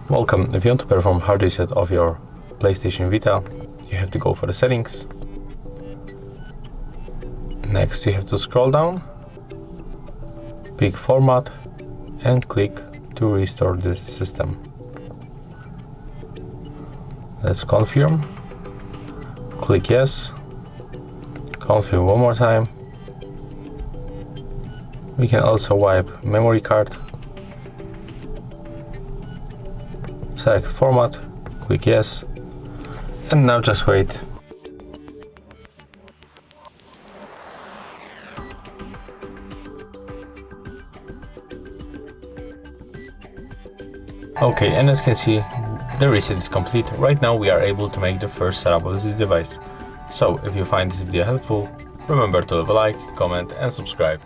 Welcome. If you want to perform hard reset of your PlayStation Vita, you have to go for the settings. Next, you have to scroll down, pick format, and click to restore this system. Let's confirm. Click yes. Confirm one more time. We can also wipe memory card. Select format, click yes, and now just wait. Okay, and as you can see, the reset is complete. Right now we are able to make the first setup of this device. So if you find this video helpful, remember to leave a like, comment and subscribe.